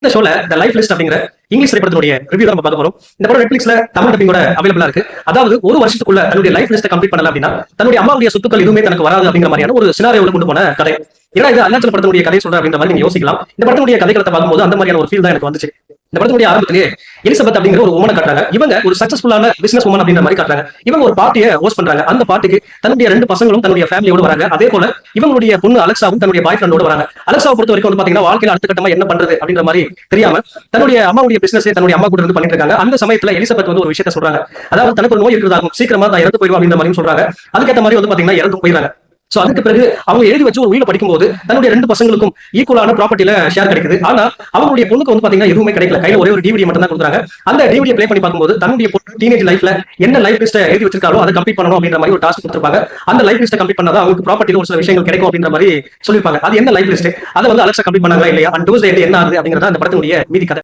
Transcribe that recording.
இந்த ஷோல the life list அப்படிங்கிற இங்கிலீஷ் திரைப்படத்தினுடைய ரிவ்யூ தான் நம்ம பார்க்க போறோம். இந்த படம் நெட்ஃபிளிக்ஸ்ல தமிழ் டப்பிங்கோட அவைலபிளா இருக்கு. அதாவது ஒரு வருஷத்துக்குள்ள தன்னுடைய லைஃப் லிஸ்ட் கம்ப்ளீட் பண்ணல அப்படின்னா தன்னுடைய அம்மாவுடைய சொத்துக்கள் எதுவுமே தனக்கு வராது அப்படிங்கிற மாதிரியான ஒரு சினாரியோல கொண்டு போன கதை. ஏன்னா இது அருணாச்சல படத்தினுடைய கதை சொல்ற அப்படின்ற மாதிரி நீங்க யோசிக்கலாம். இந்த படத்தினுடைய கதைக்களத்தை பார்க்கும்போது அந்த மாதிரியான ஒரு ஃபீல் தான் எனக்கு வந்துச்சு. இந்த படத்துடைய ஆரம்பத்திலேயே எலிசபெத் அப்படிங்கிற ஒரு உமனை காட்டுறாங்க. இவங்க ஒரு சக்சஸ்ஃபுல்லான பிசினஸ் உமன் அப்படின்ற மாதிரி காட்டுறாங்க. இவங்க ஒரு பார்ட்டியை ஹோஸ்ட் பண்றாங்க. அந்த பார்ட்டிக்கு தன்னுடைய 2 பசங்களும் தன்னுடைய ஃபேமிலியோட வராங்க. அதே போல இவங்களுடைய பொண்ணு அலெக்சாவும் தன்னுடைய பாய் ஃப்ரெண்டோட வராங்க. அலெக்சாவை பொறுத்த வரைக்கும் வந்து பாத்தீங்கன்னா வாழ்க்கையில அடுத்த கட்டமா என்ன பண்றது அப்படின்ற மாதிரி தெரியாம தன்னுடைய அம்மாவுடைய பிசினஸ் தன்னுடைய அம்மா கூட இருந்து பண்ணிட்டு இருக்காங்க. அந்த சமயத்துல எலிசபெத் வந்து ஒரு விஷயத்தை சொல்றாங்க. அதாவது தனக்கு ஒரு நோய் இருக்கிறதாகும், சீக்கிரமா தான் இறந்து போயிடும் அப்படின்ற மாதிரி சொல்றாங்க. அதுக்கேற்ற மாதிரி வந்து பாத்தீங்கன்னா இறந்து போயிடுறாங்க. சோ அதுக்கு பிறகு அவங்க எழுதி வச்சு ஒரு உயிரை படிக்கும்போது தன்னுடைய 2 பசங்களுக்கும் ஈக்குவலான ப்ராப்பர்ட்டில ஷேர் கிடைக்குது. ஆனா அவங்களுடைய பொண்ணுக்கு வந்து பாத்தீங்கன்னா எதுவுமே கிடைக்கல. கையில ஒரே ஒரு டிவிடி மட்டும் தான் கொடுக்குறாங்க. அந்த டிவிடியை ப்ளே பண்ணி பார்க்கும்போது தன்னுடைய பொண்ணு டீனேஜ் லைஃப்ல என்ன லைஃப் லிஸ்ட் எழுதி வச்சிருக்காரோ அதை கம்ப்ளீட் பண்ணணும் அப்படின்ற மாதிரி ஒரு டாஸ்க் கொடுத்திருப்பாங்க. அந்த லைஃப் லிஸ்ட் கம்ப்ளீட் பண்ணாதான் அவங்களுக்கு ப்ராப்பர்ட்டில ஒரு சில விஷயங்கள் கிடைக்கும் அப்படின்ற மாதிரி சொல்லிருப்பாங்க. அது என்ன லைஃப் லிஸ்ட், அதை வந்து அலெக்சா கம்ப்ளீட் பண்ணாங்களா இல்லையா, அண்ட் டூஸ்டே என்ன ஆகுது அப்படிங்கறத அந்த படத்தினுடைய மீதி கதை.